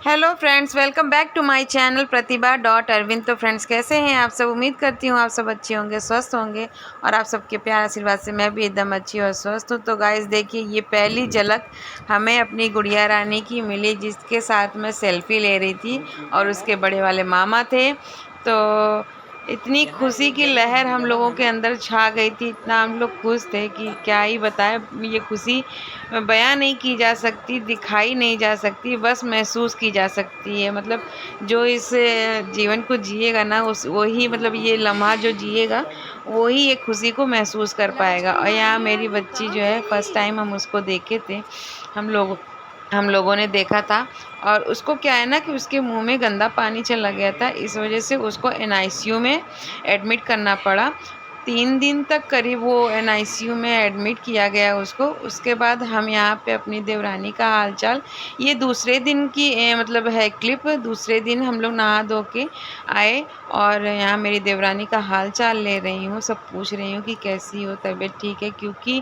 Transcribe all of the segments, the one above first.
Hello friends, welcome back to my channel Pratibha dot Arvind. तो friends, कैसे हैं आप सब? उम्मीद करती हूँ आप सब अच्छे होंगे, स्वस्थ होंगे और आप सबके प्यार आशीर्वाद से मैं भी एकदम अच्छी और स्वस्थ हूँ। तो गाइस देखिए, ये पहली झलक हमें अपनी गुड़िया रानी की मिली, जिसके साथ मैं सेल्फ़ी ले रही थी और उसके बड़े वाले मामा थे। तो इतनी खुशी की लहर हम लोगों के अंदर छा गई थी, इतना हम लोग खुश थे कि क्या ही बताएं। ये खुशी बयां नहीं की जा सकती, दिखाई नहीं जा सकती, बस महसूस की जा सकती है। मतलब जो इस जीवन को जिएगा ना, उस वही मतलब ये लम्हा जो जिएगा वही ये खुशी को महसूस कर पाएगा। और यहाँ मेरी बच्ची जो है, फर्स्ट टाइम हम उसको देखे थे, हम लोग हम लोगों ने देखा था। और उसको क्या है ना कि उसके मुंह में गंदा पानी चला गया था, इस वजह से उसको एनआईसीयू में एडमिट करना पड़ा। 3 दिन तक करीब वो एनआईसीयू में एडमिट किया गया उसको। उसके बाद हम यहाँ पे अपनी देवरानी का हालचाल, ये दूसरे दिन की मतलब है क्लिप। दूसरे दिन हम लोग नहा धो के आए और यहाँ मेरी देवरानी का हाल चाल ले रही हूँ, सब पूछ रही हूँ कि कैसी हो, तबीयत ठीक है, क्योंकि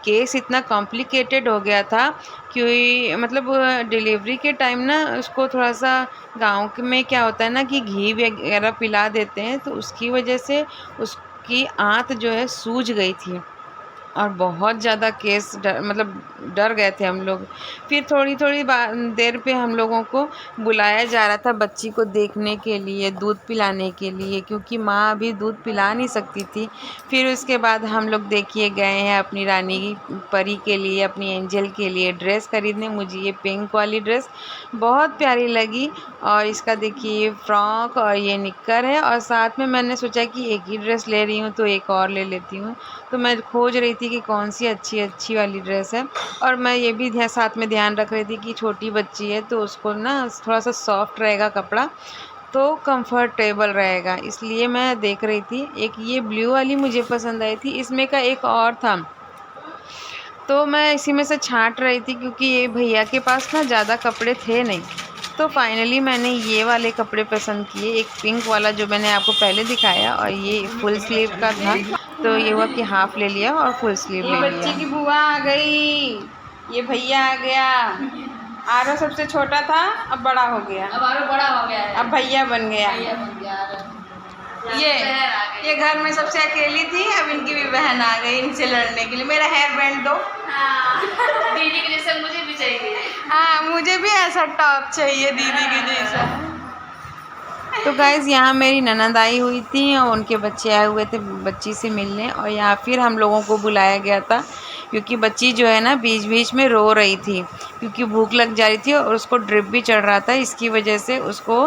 केस इतना कॉम्प्लिकेटेड हो गया था। क्योंकि मतलब डिलीवरी के टाइम ना उसको थोड़ा सा गाँव में क्या होता है ना कि घी वगैरह पिला देते हैं, तो उसकी वजह से उसकी आंत जो है सूज गई थी और बहुत ज़्यादा केस डर गए थे हम लोग। फिर थोड़ी थोड़ी देर पे हम लोगों को बुलाया जा रहा था बच्ची को देखने के लिए, दूध पिलाने के लिए, क्योंकि माँ अभी दूध पिला नहीं सकती थी। फिर उसके बाद हम लोग देखिए गए हैं अपनी रानी की परी के लिए, अपनी एंजल के लिए ड्रेस खरीदने। मुझे ये पिंक वाली ड्रेस बहुत प्यारी लगी और इसका देखिए ये फ्रॉक और ये निक्कर है, और साथ में मैंने सोचा कि एक ही ड्रेस ले रही हूँ तो एक और ले लेती हूँ। तो मैं खोज रही थी कि कौन सी अच्छी वाली ड्रेस है, और मैं ये भी साथ में ध्यान रख रही थी कि छोटी बच्ची है तो उसको ना थोड़ा सा सॉफ्ट रहेगा कपड़ा तो कंफर्टेबल रहेगा, इसलिए मैं देख रही थी। एक ये ब्लू वाली मुझे पसंद आई थी, इसमें का एक और था तो मैं इसी में से छांट रही थी, क्योंकि ये भैया के पास ना ज़्यादा कपड़े थे नहीं। तो फाइनली मैंने ये वाले कपड़े पसंद किए, एक पिंक वाला जो मैंने आपको पहले दिखाया, और ये फुल स्लीव का था। तो ये हुआ कि हाफ ले लिया और फुल स्लीव ले लिया। बच्ची की बुआ आ गई, ये भैया आ गया। आरो सबसे छोटा था, अब बड़ा हो गया, अब आरो बड़ा हो गया है, अब भैया बन गया। ये घर में सबसे अकेली थी, अब इनकी भी बहन आ गई इनसे लड़ने के लिए। मेरा हेयर बैंड दो। हाँ, दीदी के जैसा मुझे भी चाहिए। हाँ, मुझे भी ऐसा टॉप चाहिए दीदी के जैसा। तो गाइज़ यहाँ मेरी ननद आई हुई थी और उनके बच्चे आए हुए थे बच्ची से मिलने, और यहाँ फिर हम लोगों को बुलाया गया था, क्योंकि बच्ची जो है ना बीच बीच में रो रही थी, क्योंकि भूख लग जा रही थी और उसको ड्रिप भी चढ़ रहा था। इसकी वजह से उसको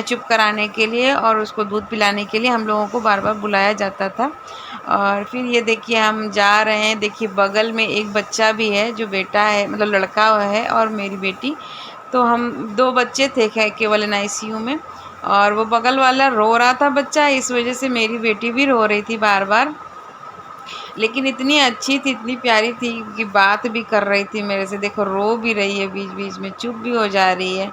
चुप कराने के लिए और उसको दूध पिलाने के लिए हम लोगों को बार बार बुलाया जाता था। और फिर ये देखिए हम जा रहे हैं, देखिए बगल में एक बच्चा भी है जो बेटा है, मतलब लड़का है, और मेरी बेटी। तो हम 2 बच्चे थे केवल एनआईसीयू में, और वो बगल वाला रो रहा था बच्चा, इस वजह से मेरी बेटी भी रो रही थी बार बार। लेकिन इतनी अच्छी थी, इतनी प्यारी थी कि बात भी कर रही थी मेरे से। देखो रो भी रही है, बीच बीच में चुप भी हो जा रही है।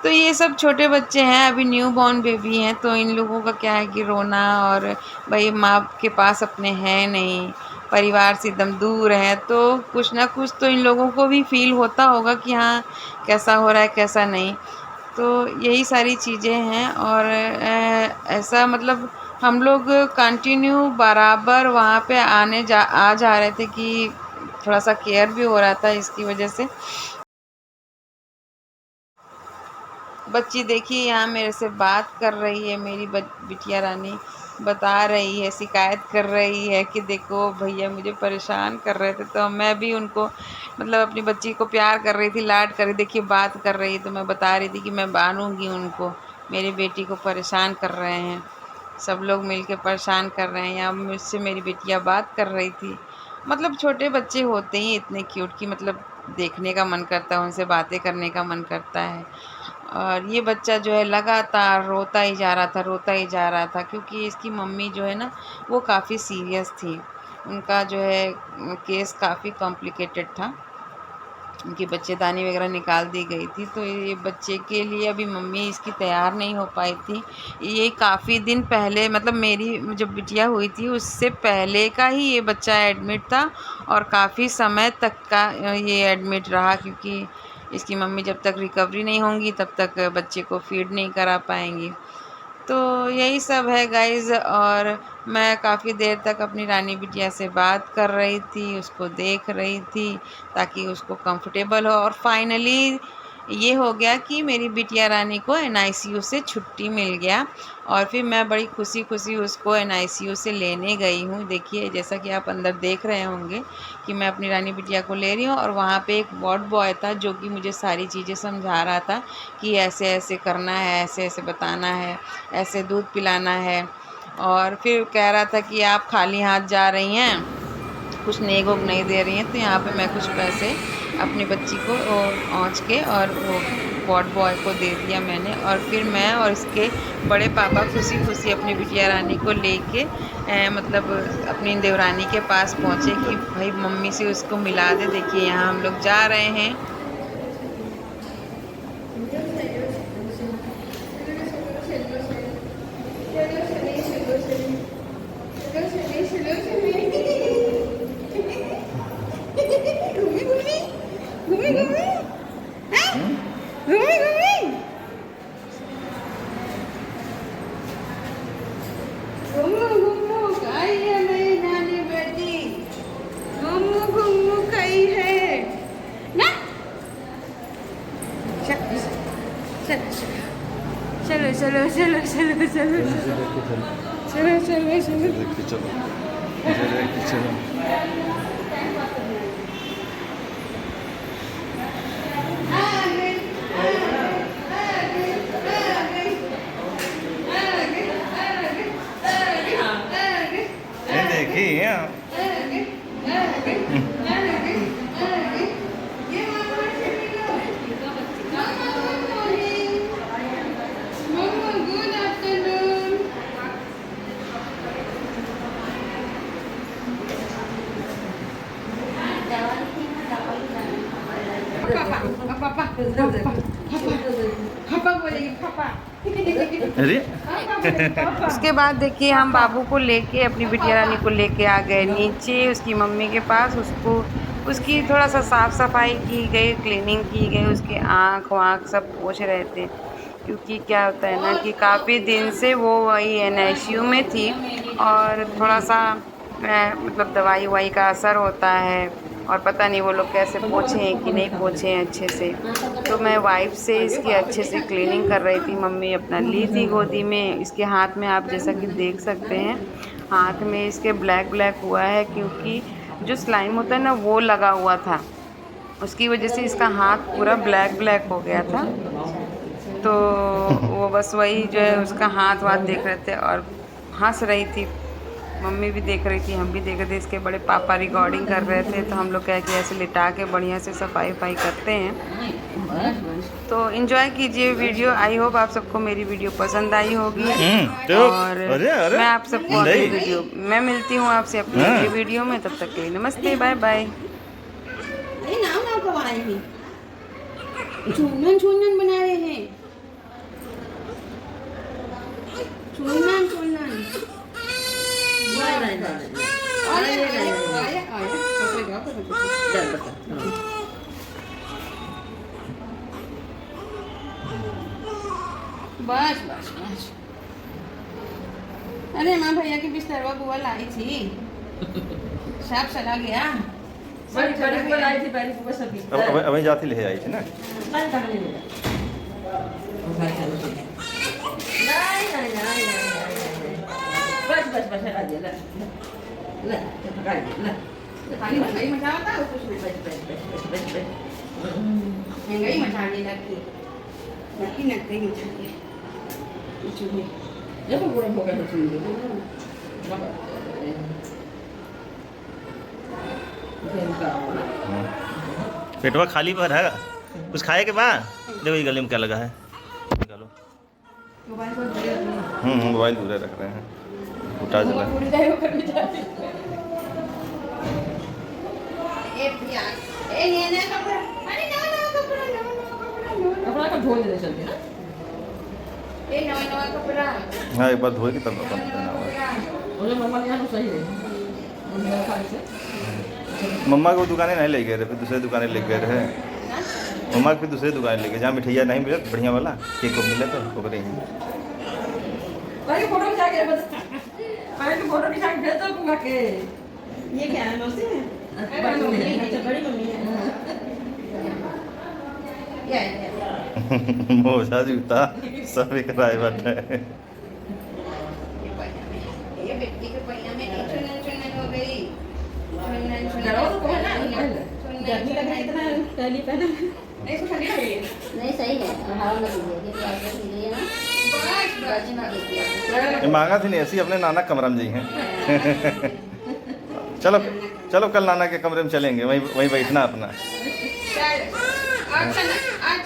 तो ये सब छोटे बच्चे हैं, अभी न्यू बॉर्न बेबी हैं, तो इन लोगों का क्या है कि रोना, और भाई माँ के पास अपने हैं नहीं, परिवार से एकदम दूर हैं, तो कुछ ना कुछ तो इन लोगों को भी फील होता होगा कि हाँ कैसा हो रहा है कैसा नहीं। तो यही सारी चीज़ें हैं। और ऐसा मतलब हम लोग कंटिन्यू बराबर वहाँ पे आ जा रहे थे कि थोड़ा सा केयर भी हो रहा था इसकी वजह से। बच्ची देखिए यहाँ मेरे से बात कर रही है, मेरी बिटिया रानी बता रही है, शिकायत कर रही है कि देखो भैया मुझे परेशान कर रहे थे। तो मैं भी उनको मतलब अपनी बच्ची को प्यार कर रही थी, लाड कर रही, देखिए बात कर रही, तो मैं बता रही थी कि मैं बांधूँगी उनको, मेरी बेटी को परेशान कर रहे हैं, सब लोग मिल के परेशान कर रहे हैं। यहाँ मुझसे मेरी बेटियाँ बात कर रही थी। मतलब छोटे बच्चे होते ही इतने क्यूट कि मतलब देखने का मन करता है, उनसे बातें करने का मन करता है। और ये बच्चा जो है लगातार रोता ही जा रहा था, रोता ही जा रहा था, क्योंकि इसकी मम्मी जो है ना वो काफ़ी सीरियस थी। उनका जो है केस काफ़ी कॉम्प्लिकेटेड था, उनकी बच्चेदानी वगैरह निकाल दी गई थी। तो ये बच्चे के लिए अभी मम्मी इसकी तैयार नहीं हो पाई थी। ये काफ़ी दिन पहले, मतलब मेरी जब बिटिया हुई थी उससे पहले का ही ये बच्चा एडमिट था, और काफ़ी समय तक का ये एडमिट रहा, क्योंकि इसकी मम्मी जब तक रिकवरी नहीं होंगी तब तक बच्चे को फीड नहीं करा पाएंगी। तो यही सब है गाइज़। और मैं काफ़ी देर तक अपनी रानी बिटिया से बात कर रही थी, उसको देख रही थी ताकि उसको कंफर्टेबल हो। और फाइनली ये हो गया कि मेरी बिटिया रानी को एनआईसीयू से छुट्टी मिल गया और फिर मैं बड़ी खुशी खुशी उसको एनआईसीयू से लेने गई हूँ। देखिए जैसा कि आप अंदर देख रहे होंगे कि मैं अपनी रानी बिटिया को ले रही हूँ और वहाँ पे एक वार्ड बॉय था जो कि मुझे सारी चीज़ें समझा रहा था कि ऐसे ऐसे करना है, ऐसे ऐसे बताना है, ऐसे दूध पिलाना है। और फिर कह रहा था कि आप खाली हाथ जा रही हैं, कुछ नेक वोग नहीं दे रही हैं, तो यहाँ पे मैं कुछ पैसे अपनी बच्ची को औंच के और वो वार्ड बॉय को दे दिया मैंने। और फिर मैं और इसके बड़े पापा खुशी खुशी अपनी बिटिया रानी को लेके मतलब अपनी देवरानी के पास पहुँचे कि भाई मम्मी से उसको मिला दे। देखिए यहाँ हम लोग जा रहे हैं। चलो चलो चलो चलो चलो चलो चलो चलो चलो। देखिए अरे उसके बाद देखिए हम बाबू को लेके अपनी बिटिया रानी को लेके आ गए नीचे उसकी मम्मी के पास। उसकी थोड़ा सा साफ़ सफाई की गई, क्लीनिंग की गई, उसके आँख वाँख सब पोंछ रहे थे क्योंकि क्या होता है ना कि काफ़ी दिन से वो वही एनआईसीयू में थी और थोड़ा सा मतलब दवाई ववाई का असर होता है और पता नहीं वो लोग कैसे पोंछे हैं कि नहीं पोंछे हैं अच्छे से। तो मैं वाइफ से इसकी अच्छे से क्लीनिंग कर रही थी। मम्मी अपना ली थी गोदी में। इसके हाथ में आप जैसा कि देख सकते हैं हाथ में इसके ब्लैक ब्लैक हुआ है क्योंकि जो स्लाइम होता है ना वो लगा हुआ था, उसकी वजह से इसका हाथ पूरा ब्लैक ब्लैक हो गया था। तो वो बस वही जो है उसका हाथ वाथ देख रहे थे और हंस रही थी। मम्मी भी देख रही थी, हम भी देख रहे थे। इसके बड़े पापा रिकॉर्डिंग कर रहे थे तो हम लोग क्या कि ऐसे लिटा के बढ़िया से सफाई वफाई करते हैं। तो एंजॉय कीजिए वीडियो। आई होप आप सबको मेरी वीडियो पसंद आई होगी और मैं आप सबको अगली वीडियो मैं मिलती हूँ आपसे अपनी अगली वीडियो में। तब तक के लिए नमस्ते, बाय बाय। चूनन चूनन बना रहे हैं, चूनन चूनन। बस बस बस। अरे माँ भैया की बिस्तरवा बुआ लाई थी, साफ चला गया। अभी जाती ले आई थी ना। बस बस बस हटा दिया। ले पकड़ ले। पानी महंगाई मचा होता है कुछ नहीं। बस बस बस बस बस महंगाई मचाने लगी नकली मचाने कुछ नहीं। जब पूरा भोगा तो सुन लो पेटवा खाली पर है, कुछ खाए के बाद देखो ये गले में क्या लगा है, निकालो। मोबाइल दूर रख रहे हैं, उठा चला। कपड़ा का धो देना चलते ना। हाँ एक बार धोए की तब सही है। मम्मा को दुकानें नहीं ले गए रहे, फिर दूसरे दुकानें ले गए रहे। मम्मा फिर दूसरे दुकान लेके जहाँ मिठैया नहीं मिले बढ़िया वाला केक को मिले तो ओकरे ही पहले फोटो खिंचा के बस पहले फोटो खिंचा के भेज दो पूरा के ये क्या है मौसी बड़ी मम्मी है अच्छा बड़ी मम्मी है ये मोजा जूता सब एक राय बाटे ये बेटी के पहिया में चुनन हो गई चुनन तो कौन है गर्मी लग रही इतना पहली पहना नहीं कुछ नहीं है नहीं सही है हवा लग रही है कि आप लग रही है ना बाजी ना देखिए ये मांगा थी नहीं ऐसी अपने नाना कमरा में जी हैं चलो चलो कल नाना के कमरे में चलेंगे वहीं बैठना अपना अच्छा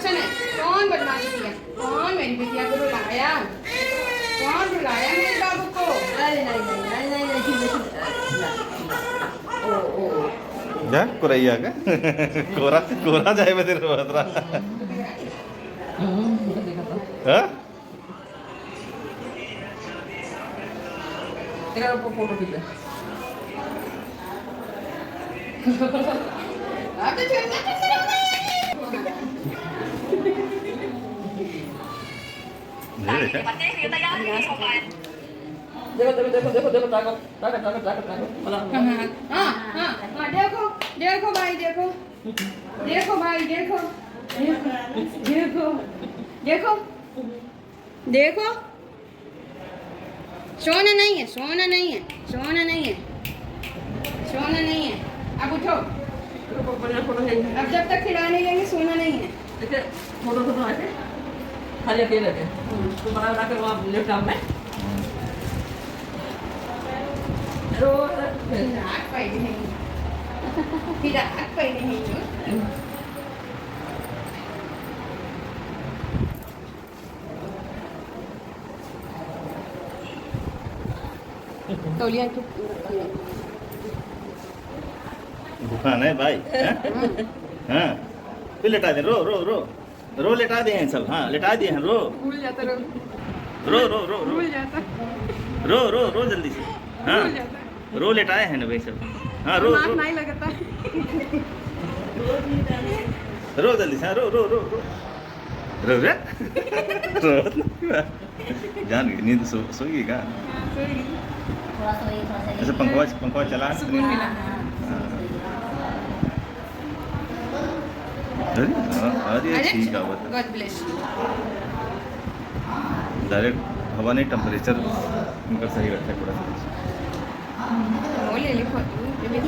नहीं कौन बदमाशी किया कौन मेरी बिटिया को रुलाया कौन रुलाया मेरे बाबू को नहीं ओ क्या कोरैया का कोरा कोरा जाए में तेरे बतरा हाँ तेरा फोटो खींच आप तो छोड़ना देखो हाँ देखो भाई देखो सोना नहीं है अब उठो अब जब तक खिला नहीं लेंगे सोना नहीं है फोटो ऐसे खाली अकेले थे तो बना के वहाँ लेफ्ट में रात पहले नहीं फिर रात पहले नहीं तौलिया तो दुकान है भाई हाँ फिर लेटा दे रो लेटा दिए हैं सब हाँ लेटा दिए हैं भूल जाता रो जल्दी से हाँ रो लेटाए हैं ना भाई सब हाँ रो नहीं लगता रो जल्दी से हाँ रो रे जान गई नींद सोगी का थोड़ा सा ऐसे पंखवा चला अरे ठीक है गॉड ब्लेस डायरेक्ट हवा नहीं टेम्परेचर उनका सही रखा है थोड़ा सा वो ले ली फोटो ये भी